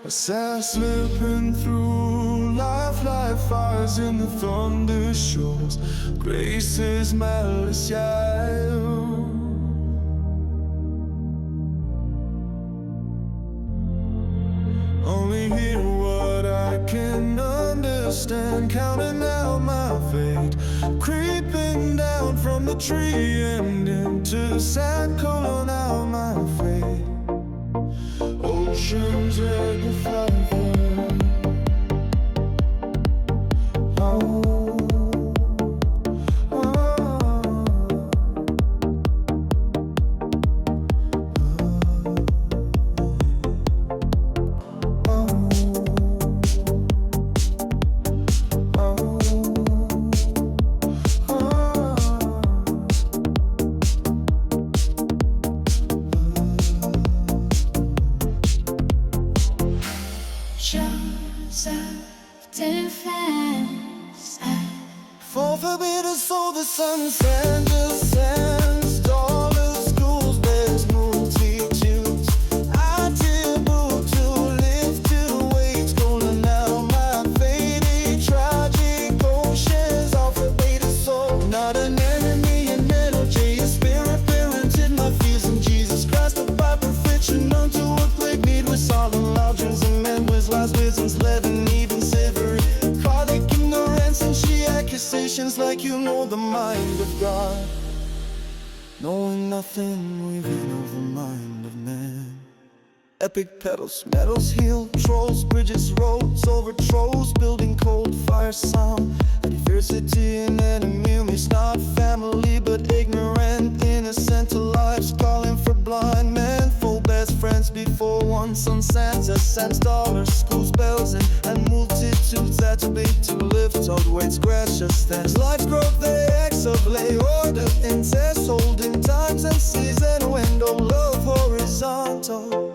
Sad slipping through life like fires in the thunder shows. Grace is malice, yeah. Only hear what I can understand, counting out my fate, creeping down from the tree and into the sand, calling out my fate. Oceans red with fire. Oh. Defense. For forbidden soul, the sun descends. Dollars, schools, there's multitudes. I tribute to lift to weights, calling out my faded, tragic oceans. All forbidden soul, not an enemy, an energy, a spirit parented my fears in Jesus Christ. The by perfection unto a plague need with solemn loudrons and men with last wisdoms, leaven, even silver. Accusations like you know the mind of God, knowing nothing within of the mind of man. Epic pedals, metals heal, trolls, bridges, roads, overthrows, building cold fire sound. Adversity and enemies, not family but ignorant, innocent lives, calling for blind men. Full best friends before one sun sends, cents, dollars, schools, bells, and multitudes that debate to lift out weights, gracious stands. Life growth, the acts of lay order, incest, holding times and season, window, love horizontal.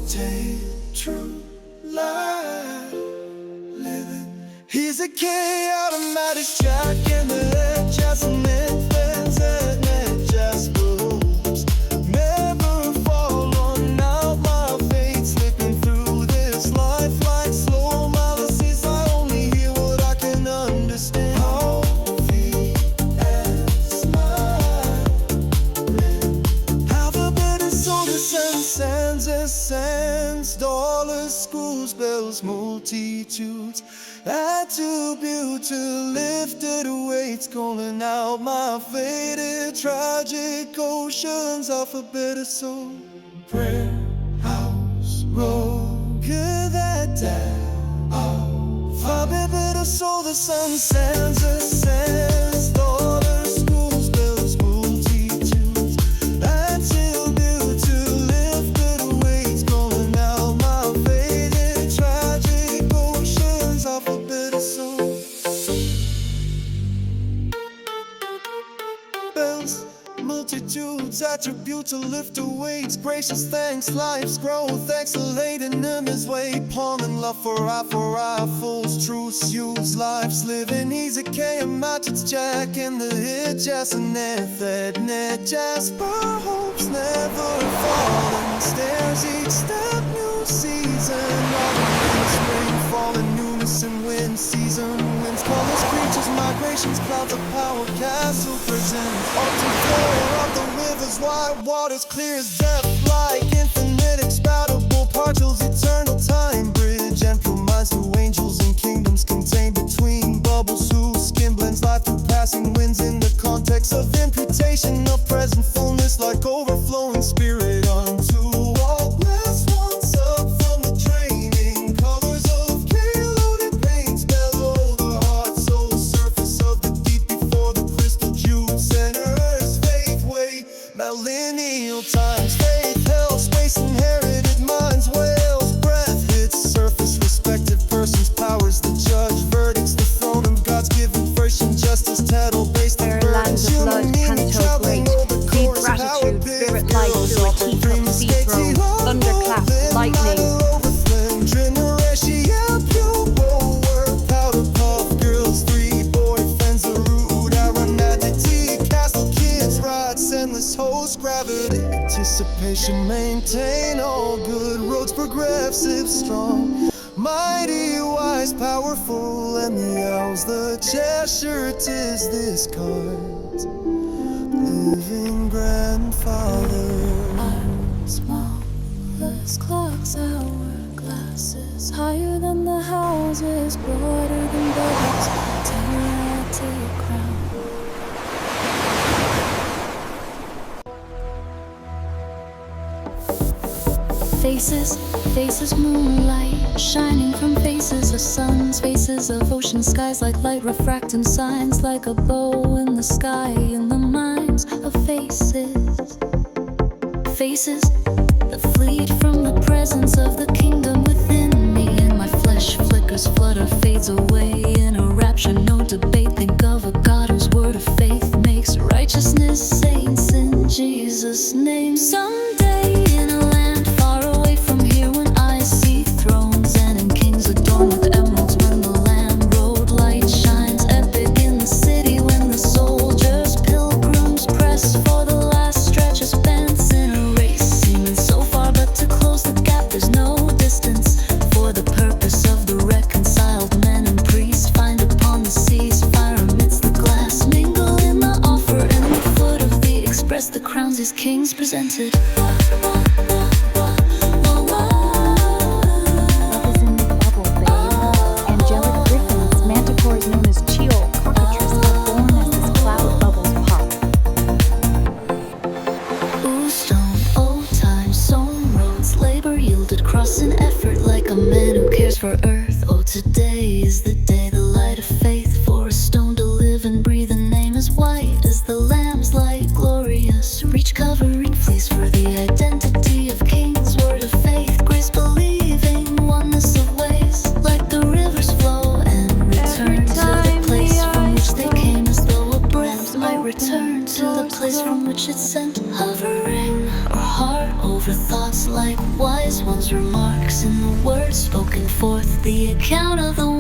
Take true life living. He's a K automatic jack in the head, just a fans and it just booms. Never fall on out my fate, slipping through this life like slow malices. I only hear what I can understand. How the better soul descends, ascends, dollars, schools, bells, multitudes. Attribute to lifted weights, calling out my faded, tragic oceans of a bitter soul. Prayer house road, good that down. Oh, far bitter soul, the sun sends, ascends, dollars, schools, bells, multitudes. Attribute to lifted weights, calling out my faded, tragic oceans of a bitter soul. Bells, multitudes, attribute to lift the weights, gracious thanks, life's growth, exhalating in his way, palming love for eye, fools, truths, use, life's living. He's a K, a match, it's Jack in the hit, just a net, fed net, Jasper, hopes never falling, stairs each step, new season, autumn, spring, fall in unison, wind, season, winds, colors, creatures, migrations, clouds of power, castle, present, autumn flow of the rivers, wide waters, clear as depth, like infinite, expoundable particles, eternal time, bridge, and promise to angels and kingdoms contained between bubbles, whose skin blends life through passing winds in the context of imputation of present fullness, like overflowing spirit unto all blessed ones up from the draining colors of K-loaded paints, mellow the heart, soul, surface of the deep before the crystal jewel centers, faith, way, millennial times, faith, hell, space, inherited minds, whales, breath, hits surface, respective persons, powers, the judge, verdicts, the throne of God's given version, justice, tattle, based on burdens, human meaning, traveling over course, power, big girls, awful dreams, skating, thunderclap, lightning, generation, pure work, powder puff, girls, 3 boyfriends, a rude, aromatic, castle kids, rides, endless host, gravity, anticipation. should maintain all good roads, progressive, strong, mighty, wise, powerful, and the owls, the Cheshire, 'tis this card, living grandfather. Small as clocks, hourglasses, higher than the houses, broader than bubbles, terra crown. Faces, faces, moonlight shining from faces of suns, faces of ocean skies, like light refracting signs, like a bow in the sky, in the minds of faces. Faces that flee from the presence of the kingdom within me, and my flesh flickers, flutter, fades away in a rapture, no debate. Think of a God whose word of faith makes righteousness saints in Jesus' name. Someday in a land far away from here, when I see thrones and in kings adorned with emeralds, when the Lamb road light shines epic in the city, when the soldiers, pilgrims press for the last stretch of fence in a race seeming so far, but to close the gap there's no distance. For the purpose of the reconciled men and priests, find upon the seas fire amidst the glass, mingle in the offer and the foot of the express, the crowns these kings presented. Crossing effort like a man who cares for earth. Oh, today is the day, the light of faith, for a stone to live and breathe. The name is white as the lamb's light, glorious, reach covering fleece for the identity of kings. Word of faith, grace believing, oneness of ways, like the rivers flow and return to the place from which they came, as though a breath might return to the place from which it sent. Hovering our heart over thoughts like wise ones' remarks in the words spoken forth, the account of the